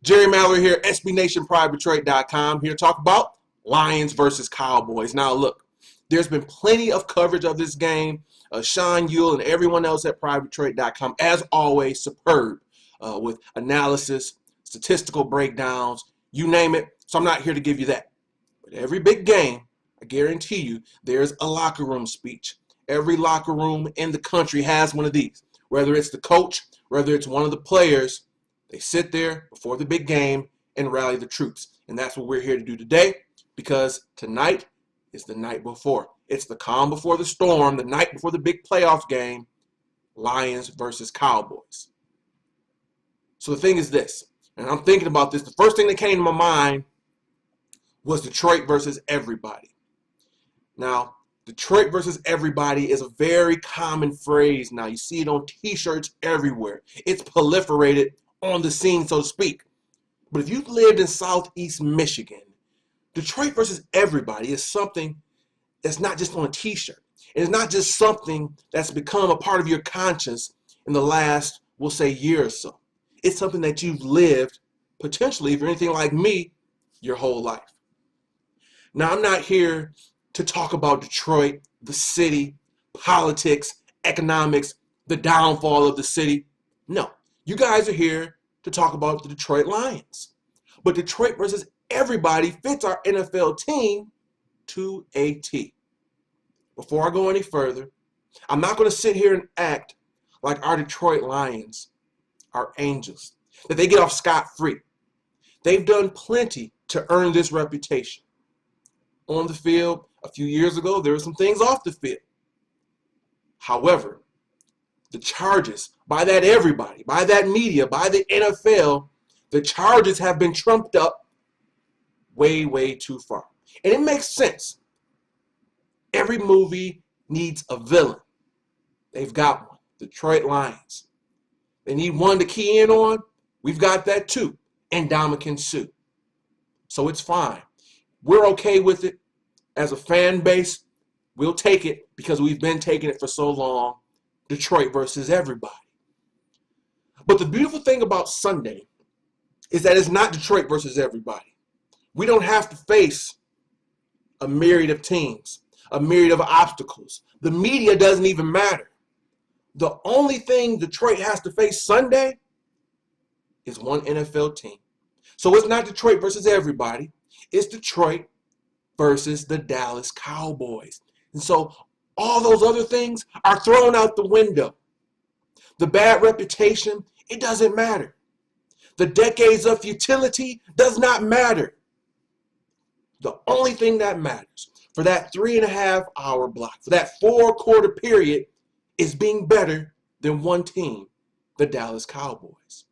Jerry Mallory here, SBNationPrivateTrade.com, here to talk about Lions versus Cowboys. Now, look, there's been plenty of coverage of this game. Sean Ewell and everyone else at PrivateTrade.com, as always, superb with analysis, statistical breakdowns, you name it. So I'm not here to give you that. But every big game, I guarantee you, there's a locker room speech. Every locker room in the country has one of these. Whether it's the coach, whether it's one of the players, they sit there before the big game and rally the troops. And that's what we're here to do today, because tonight is the night before. It's the calm before the storm, the night before the big playoff game, Lions versus Cowboys. So the thing is this, and I'm thinking about this, the first thing that came to my mind was Detroit versus everybody. Now, Detroit versus everybody is a very common phrase now. You see it on t-shirts everywhere. It's proliferated on the scene, so to speak. But if you've lived in Southeast Michigan, Detroit versus everybody is something that's not just on a t-shirt. It's not just something that's become a part of your conscience in the last, we'll say, year or so. It's something that you've lived, potentially, if you're anything like me, your whole life. Now, I'm not here to talk about Detroit, the city, politics, economics, the downfall of the city. No. You guys are here to talk about the Detroit Lions. But Detroit versus everybody fits our NFL team to a T. Before I go any further, I'm not going to sit here and act like our Detroit Lions are angels, that they get off scot-free. They've done plenty to earn this reputation. On the field, a few years ago, there were some things off the field. However, the charges, by that everybody, by that media, by the NFL, the charges have been trumped up way, way too far. And it makes sense. Every movie needs a villain. They've got one. Detroit Lions. They need one to key in on. We've got that too. And Ndamukong Suh. So it's fine. We're okay with it. As a fan base, we'll take it because we've been taking it for so long. Detroit versus everybody. But the beautiful thing about Sunday is that it's not Detroit versus everybody. We don't have to face a myriad of teams, a myriad of obstacles. The media doesn't even matter. The only thing Detroit has to face Sunday is one NFL team. So it's not Detroit versus everybody. It's Detroit versus the Dallas Cowboys. And so all those other things are thrown out the window. The bad reputation, it doesn't matter. The decades of futility does not matter. The only thing that matters for that 3.5-hour block, for that 4-quarter period, is being better than one team, the Dallas Cowboys.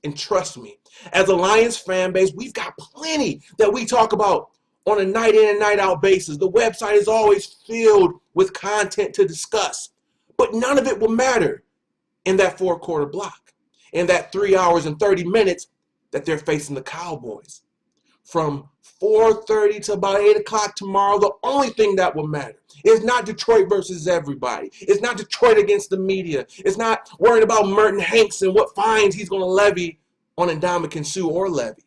And trust me, as a Lions fan base, we've got plenty that we talk about on a night in and night out basis. The website is always filled with content to discuss, but none of it will matter in that 4-quarter block, in that 3 hours and 30 minutes that they're facing the Cowboys. From 4:30 to about 8 o'clock tomorrow, the only thing that will matter is not Detroit versus everybody. It's not Detroit against the media. It's not worrying about Merton Hanks and what fines he's going to levy on Ndamukong Suh or Levy.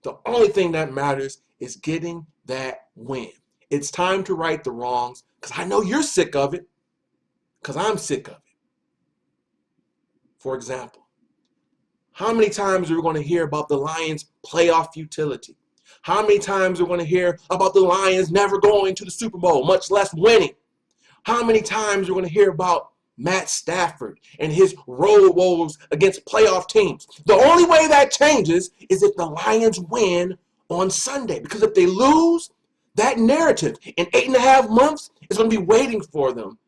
The only thing that matters is getting that win. It's time to right the wrongs, because I know you're sick of it, because I'm sick of it. For example, how many times are we going to hear about the Lions' playoff futility? How many times are we going to hear about the Lions never going to the Super Bowl, much less winning? How many times are we going to hear about Matt Stafford and his road woes against playoff teams? The only way that changes is if the Lions win on Sunday. Because if they lose, that narrative in 8.5 months is going to be waiting for them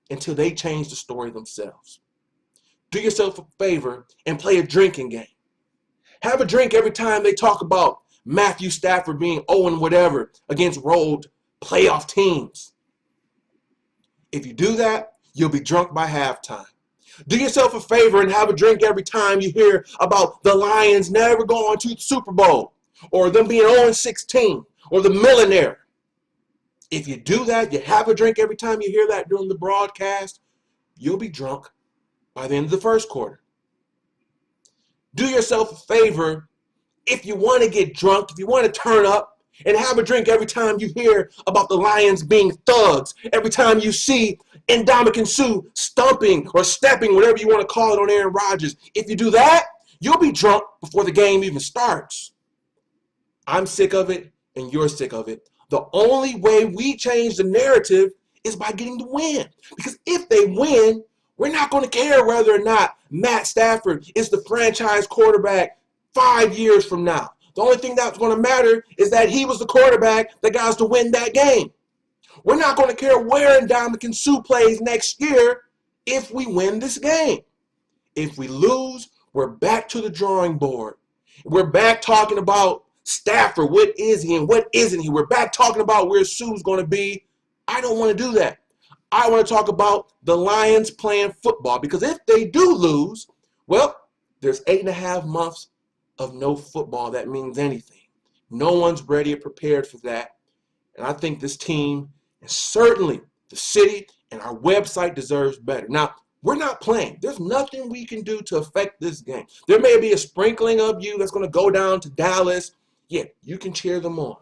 until they change the story themselves. Do yourself a favor and play a drinking game. Have a drink every time they talk about Matthew Stafford being 0 whatever against road playoff teams. If you do that, you'll be drunk by halftime. Do yourself a favor and have a drink every time you hear about the Lions never going to the Super Bowl, or them being 0-16, or the millionaire. If you do that, you have a drink every time you hear that during the broadcast, you'll be drunk by the end of the first quarter. Do yourself a favor if you want to get drunk, if you want to turn up and have a drink every time you hear about the Lions being thugs, every time you see Ndamukong Suh stumping or stepping, whatever you want to call it, on Aaron Rodgers, if you do that, you'll be drunk before the game even starts. I'm sick of it, and you're sick of it. The only way we change the narrative is by getting the win. Because if they win, we're not going to care whether or not Matt Stafford is the franchise quarterback 5 years from now. The only thing that's going to matter is that he was the quarterback that got us to win that game. We're not going to care where Ndamukong Suh plays next year if we win this game. If we lose, we're back to the drawing board. We're back talking about Stafford, what is he and what isn't he? We're back talking about where Suh's going to be. I don't want to do that. I want to talk about the Lions playing football, because if they do lose, well, there's 8.5 months of no football that means anything. No one's ready or prepared for that. And I think this team, and certainly the city and our website, deserves better. Now, we're not playing. There's nothing we can do to affect this game. There may be a sprinkling of you that's going to go down to Dallas. Yeah, you can cheer them on.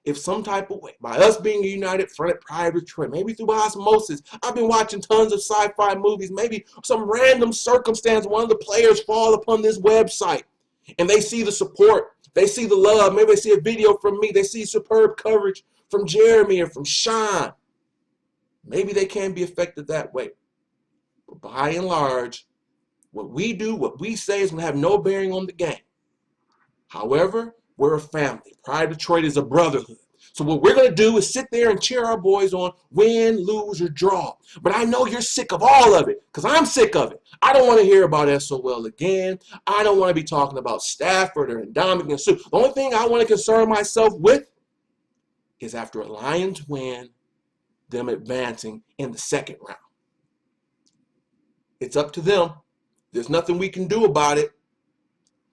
If some type of way, by us being a united front at Private Detroit, maybe through osmosis, I've been watching tons of sci-fi movies, maybe some random circumstance, one of the players fall upon this website and they see the support, they see the love, maybe they see a video from me, they see superb coverage from Jeremy or from Sean. Maybe they can be affected that way. But by and large, what we do, what we say is going to have no bearing on the game. However, we're a family. Pride Detroit is a brotherhood. So what we're going to do is sit there and cheer our boys on, win, lose, or draw. But I know you're sick of all of it, because I'm sick of it. I don't want to hear about SOL again. I don't want to be talking about Stafford or Ndamukong Suh. The only thing I want to concern myself with is, after a Lions win, them advancing in the second round. It's up to them. There's nothing we can do about it.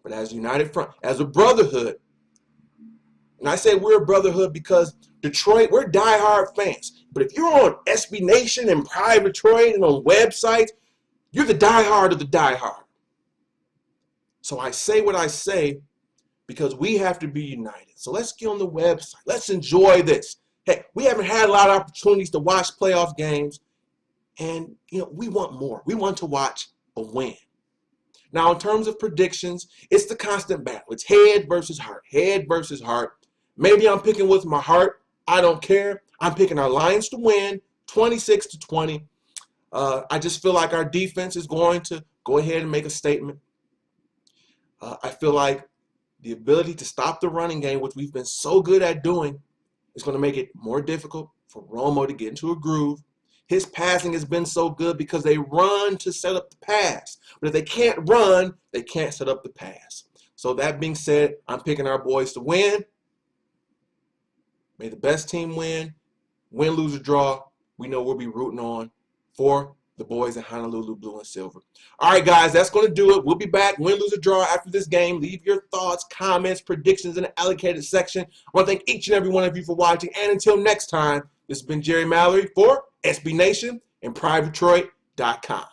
But as a united front, as a brotherhood, and I say we're a brotherhood because Detroit, we're diehard fans. But if you're on SB Nation and Pride Detroit and on websites, you're the diehard of the diehard. So I say what I say because we have to be united. So let's get on the website. Let's enjoy this. Hey, we haven't had a lot of opportunities to watch playoff games. And, we want more. We want to watch a win. Now, in terms of predictions, it's the constant battle. It's head versus heart, head versus heart. Maybe I'm picking with my heart. I don't care. I'm picking our Lions to win 26-20. I just feel like our defense is going to go ahead and make a statement. I feel like the ability to stop the running game, which we've been so good at doing, is going to make it more difficult for Romo to get into a groove. His passing has been so good because they run to set up the pass. But if they can't run, they can't set up the pass. So that being said, I'm picking our boys to win. May the best team win. Win, lose, or draw. We know we'll be rooting on for the boys in Honolulu Blue and Silver. All right, guys, that's going to do it. We'll be back, win, lose, or draw, after this game. Leave your thoughts, comments, predictions in the allocated section. I want to thank each and every one of you for watching. And until next time, this has been Jerry Mallory for SB Nation and PrivateDetroit.com.